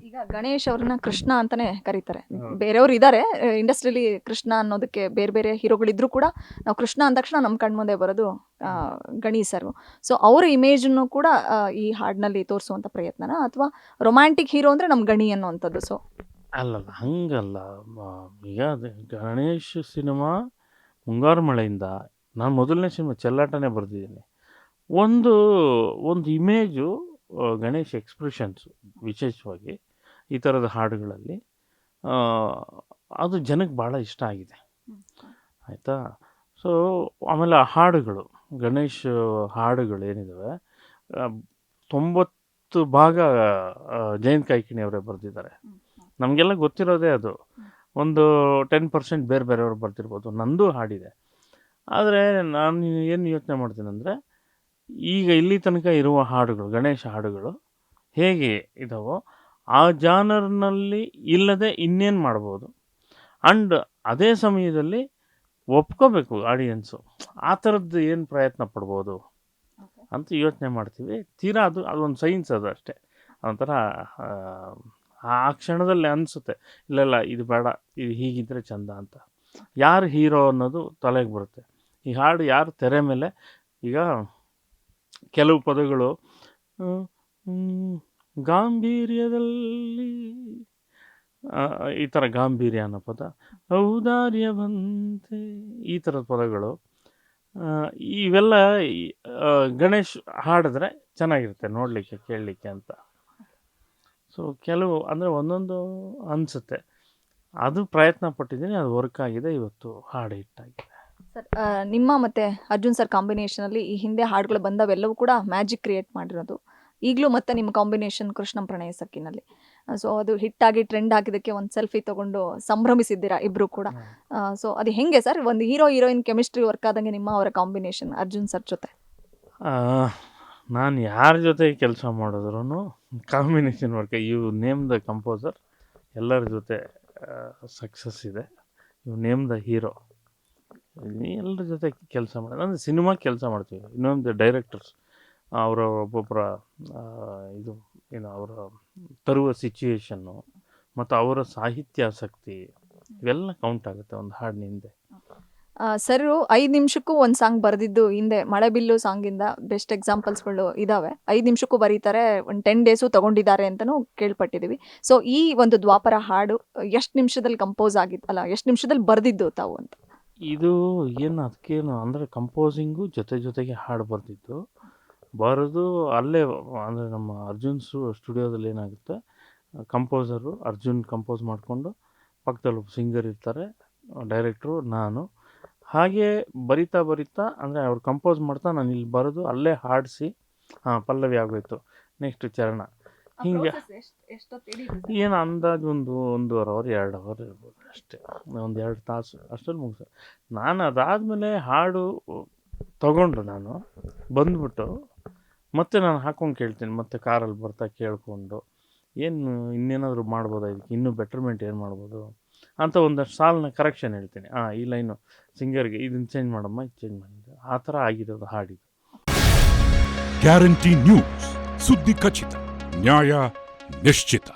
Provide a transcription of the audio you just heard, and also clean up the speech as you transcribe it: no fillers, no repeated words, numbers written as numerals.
ಈಗ ಗಣೇಶ್ ಅವ್ರನ್ನ ಕೃಷ್ಣ ಅಂತಾನೆ ಕರೀತಾರೆ. ಹೌದು. ಬೇರೆಯವ್ರು ಇದ್ದಾರೆ ಇಂಡಸ್ಟ್ರಿಯಲ್ಲಿ ಕೃಷ್ಣ ಅನ್ನೋದಕ್ಕೆ ಬೇರೆ ಬೇರೆ ಹೀರೋಗಳಿದ್ರು ಕೂಡ ನಾವು ಕೃಷ್ಣ ಅಂದ ತಕ್ಷಣ ನಮ್ಮ ಕಣ್ಮುಂದೆ ಬರೋದು ಆ, ಗಣಿ ಸರ್. ಸೊ ಅವರ ಇಮೇಜನ್ನು ಕೂಡ ಈ ಹಾಡಿನಲ್ಲಿ ತೋರಿಸುವಂತ ಪ್ರಯತ್ನನ ಅಥವಾ ರೊಮ್ಯಾಂಟಿಕ್ ಹೀರೋ ಅಂದ್ರೆ ನಮ್ ಗಣಿ ಅನ್ನುವಂಥದ್ದು. ಸೊ ಅಲ್ಲಲ್ಲ ಹಂಗಲ್ಲ. ಈಗ ಗಣೇಶ್ ಸಿನಿಮಾ ಮುಂಗಾರು ಮಳೆಯಿಂದ ನಾನು ಮೊದಲನೇ ಸಿನಿಮಾ ಚೆಲ್ಲಾಟನೇ ಬರೆದಿದ್ದೀನಿ. ಒಂದು ಒಂದು ಇಮೇಜು ಗಣೇಶ್ ಎಕ್ಸ್ಪ್ರೆಷನ್ಸು ವಿಶೇಷವಾಗಿ ಈ ಥರದ ಹಾಡುಗಳಲ್ಲಿ ಆ, ಅದು ಜನಕ್ಕೆ ಭಾಳ ಇಷ್ಟ ಆಗಿದೆ ಆಯಿತಾ. ಸೊ ಆಮೇಲೆ ಆ ಹಾಡುಗಳು ಗಣೇಶ್ ಹಾಡುಗಳು ಏನಿದ್ದಾವೆ 90 ಭಾಗ ಜಯಂತ್ ಕಾಯ್ಕಿಣಿ ಅವರೇ ಬರೆದಿದ್ದಾರೆ. ನಮಗೆಲ್ಲ ಗೊತ್ತಿರೋದೇ ಅದು. ಒಂದು 10% ಬೇರೆ ಬೇರೆಯವರು ಬರ್ತಿರ್ಬೋದು. ನಂದು ಹಾಡಿದೆ. ಆದರೆ ನಾನು ಏನು ಯೋಚನೆ ಮಾಡ್ತೀನಿ ಅಂದರೆ, ಈಗ ಇಲ್ಲಿ ತನಕ ಇರುವ ಹಾಡುಗಳು ಗಣೇಶ ಹಾಡುಗಳು ಹೇಗೆ ಇದಾವೋ ಆ ಜಾನರ್ನಲ್ಲಿ ಇಲ್ಲದೆ ಇನ್ನೇನು ಮಾಡ್ಬೋದು. ಆ್ಯಂಡ್ ಅದೇ ಸಮಯದಲ್ಲಿ ಒಪ್ಕೋಬೇಕು ಆಡಿಯನ್ಸು. ಆ ಥರದ್ದು ಏನು ಪ್ರಯತ್ನ ಪಡ್ಬೋದು ಅಂತ ಯೋಚನೆ ಮಾಡ್ತೀವಿ. ತೀರಾ ಅದೊಂದು ಸೈನ್ಸ್ ಅದು ಅಷ್ಟೇ. ಒಂಥರ ಆ ಕ್ಷಣದಲ್ಲಿ ಅನಿಸುತ್ತೆ, ಇಲ್ಲ ಇದು ಬೇಡ, ಇದು ಹೀಗಿದ್ದರೆ ಚಂದ ಅಂತ. ಯಾರು ಹೀರೋ ಅನ್ನೋದು ತಲೆಗೆ ಬರುತ್ತೆ. ಈ ಹಾಡು ಯಾರು ತೆರೆ ಮೇಲೆ ಈಗ ಕೆಲವು ಪದಗಳು ಗಾಂಭೀರ್ಯದಲ್ಲಿ ಈ ಥರ ಗಾಂಭೀರ್ಯ ಅನ್ನೋ ಪದ, ಔದಾರ್ಯವಂತೆ ಈ ಥರದ ಪದಗಳು ಇವೆಲ್ಲ ಗಣೇಶ್ ಹಾಡಿದ್ರೆ ಚೆನ್ನಾಗಿರುತ್ತೆ ನೋಡಲಿಕ್ಕೆ ಕೇಳಲಿಕ್ಕೆ ಅಂತ. ಸೊ ಕೆಲವು ಅಂದರೆ ಒಂದೊಂದು ಅನಿಸುತ್ತೆ. ಅದು ಪ್ರಯತ್ನ ಪಟ್ಟಿದ್ದೀನಿ, ಅದು ವರ್ಕ್ ಆಗಿದೆ, ಇವತ್ತು ಹಾಡು ಹಿಟ್ಟಾಗಿದೆ. ಸರ್, ನಿಮ್ಮ ಮತ್ತೆ ಅರ್ಜುನ್ ಸರ್ ಕಾಂಬಿನೇಷನ್ ಅಲ್ಲಿ ಈ ಹಿಂದೆ ಹಾಡುಗಳು ಬಂದವೆಲ್ಲವೂ ಕೂಡ ಮ್ಯಾಜಿಕ್ ಕ್ರಿಯೇಟ್ ಮಾಡಿರೋದು. ಈಗಲೂ ಮತ್ತೆ ನಿಮ್ಮ ಕಾಂಬಿನೇಷನ್ ಕೃಷ್ಣಂ ಪ್ರಣಯ ಸಖಿನಲ್ಲಿ. ಸೊ ಅದು ಹಿಟ್ ಆಗಿ ಟ್ರೆಂಡ್ ಆಗಿದ್ದಕ್ಕೆ ಒಂದು ಸೆಲ್ಫಿ ತಗೊಂಡು ಸಂಭ್ರಮಿಸಿದ್ದೀರಾ ಇಬ್ರು ಕೂಡ. ಸೊ ಅದು ಹೆಂಗೆ ಸರ್, ಒಂದು ಹೀರೋ ಹೀರೋಯಿನ್ ಕೆಮಿಸ್ಟ್ರಿ ವರ್ಕ್ ಆದಂಗೆ ನಿಮ್ಮ ಅವರ ಕಾಂಬಿನೇಷನ್ ಅರ್ಜುನ್ ಸರ್ ಜೊತೆ? ನಾನು ಯಾರ ಜೊತೆ ಕೆಲಸ ಮಾಡಿದ್ರು combination work. You name the composer, ಎಲ್ಲರ ಜೊತೆ ಸಕ್ಸಸ್ ಇದೆ. ಯು ನೇಮ್ ದ ಹೀರೋ, ಎಲ್ಲರ ಜೊತೆ ಕೆಲಸ ಮಾಡೋದು. ಅಂದರೆ ಸಿನಿಮಾ ಕೆಲಸ ಮಾಡ್ತೀವಿ. ಇನ್ನೊಂದು ಡೈರೆಕ್ಟರ್ಸ್ ಅವರ ಒಬ್ಬೊಬ್ಬರ ಇದು ಏನು ಅವರ ತರುವ ಸಿಚುಯೇಷನ್ನು ಮತ್ತು ಅವರ ಸಾಹಿತ್ಯಾಸಕ್ತಿ ಇವೆಲ್ಲ ಕೌಂಟ್ ಆಗುತ್ತೆ ಒಂದು ಹಾಡಿನ ಹಿಂದೆ. ಸರ್ 5 ನಿಮಿಷಕ್ಕೂ ಒಂದು ಸಾಂಗ್ ಬರೆದಿದ್ದು ಹಿಂದೆ ಮಳೆಬಿಲ್ಲು ಸಾಂಗಿಂದ ಬೆಸ್ಟ್ ಎಕ್ಸಾಂಪಲ್ಸ್ಗಳು ಇದಾವೆ. 5 ನಿಮಿಷಕ್ಕೂ ಬರೀತಾರೆ, ಒಂದು 10 ಡೇಸು ತಗೊಂಡಿದ್ದಾರೆ ಅಂತಲೂ ಕೇಳ್ಪಟ್ಟಿದ್ದೀವಿ. ಸೊ ಈ ಒಂದು ದ್ವಾಪರ ಹಾಡು ಎಷ್ಟು ನಿಮಿಷದಲ್ಲಿ ಕಂಪೋಸ್ ಆಗಿತ್ತಲ್ಲ, ಎಷ್ಟು ನಿಮಿಷದಲ್ಲಿ ಬರೆದಿದ್ದು ತಾವು ಅಂತ? ಇದು ಏನು ಅದಕ್ಕೇನು ಅಂದರೆ ಕಂಪೋಸಿಂಗು ಜೊತೆಗೆ ಹಾಡು ಬರೆದು ಅಲ್ಲೇ ಅಂದರೆ ನಮ್ಮ ಅರ್ಜುನ್ ಸ್ಟುಡಿಯೋದಲ್ಲಿ ಏನಾಗುತ್ತೆ, ಕಂಪೋಸರು ಅರ್ಜುನ್ ಕಂಪೋಸ್ ಮಾಡಿಕೊಂಡು ಪಕ್ಕದಲ್ಲಿ ಒಬ್ಬ ಸಿಂಗರ್ ಇರ್ತಾರೆ, ಡೈರೆಕ್ಟ್ರು, ನಾನು. ಹಾಗೆ ಬರಿತಾ ಅಂದರೆ ಅವ್ರು ಕಂಪೋಸ್ ಮಾಡ್ತಾ ನಾನು ಇಲ್ಲಿ ಬರೆದು ಅಲ್ಲೇ ಹಾಡಿಸಿ ಪಲ್ಲವಿ ಆಗೋಯ್ತು, ನೆಕ್ಸ್ಟ್ ಚರಣ, ಹೀಗೆ. ಏನು ಅಂದಾಜು 1.5 ಅವರ್ 2 ಅವರ್ ಇರ್ಬೋದು ಅಷ್ಟೇ, 1-2 ತಾಸು ಅಷ್ಟರಲ್ಲಿ ಮುಗಿಸ. ನಾನು ಅದಾದಮೇಲೆ ಹಾಡು ತಗೊಂಡು ನಾನು ಬಂದ್ಬಿಟ್ಟು ಮತ್ತೆ ನಾನು ಹಾಕ್ಕೊಂಡು ಕೇಳ್ತೀನಿ, ಮತ್ತೆ ಕಾರಲ್ಲಿ ಬರ್ತಾ ಕೇಳಿಕೊಂಡು ಏನು ಇನ್ನೇನಾದರೂ ಮಾಡ್ಬೋದಾ, ಇದಕ್ಕೆ ಇನ್ನೂ ಬೆಟರ್ಮೆಂಟ್ ಏನು ಮಾಡ್ಬೋದು ಅಂತ ಒಂದಷ್ಟು ಸಾಲನ್ನ ಕರೆಕ್ಷನ್ ಹೇಳ್ತೀನಿ. ಈ ಲೈನು ಸಿಂಗರ್ಗೆ ಇದನ್ನು ಚೇಂಜ್ ಮಾಡಮ್ಮ, ಇದು ಚೇಂಜ್ ಮಾಡಿದ್ದೆ, ಆ ಥರ ಆಗಿರೋದು ಹಾಡಿದ್ದು. ಗ್ಯಾರಂಟಿ ನ್ಯೂಸ್, ಸುದ್ದಿ ಖಚಿತ, ನ್ಯಾಯ ನಿಶ್ಚಿತ.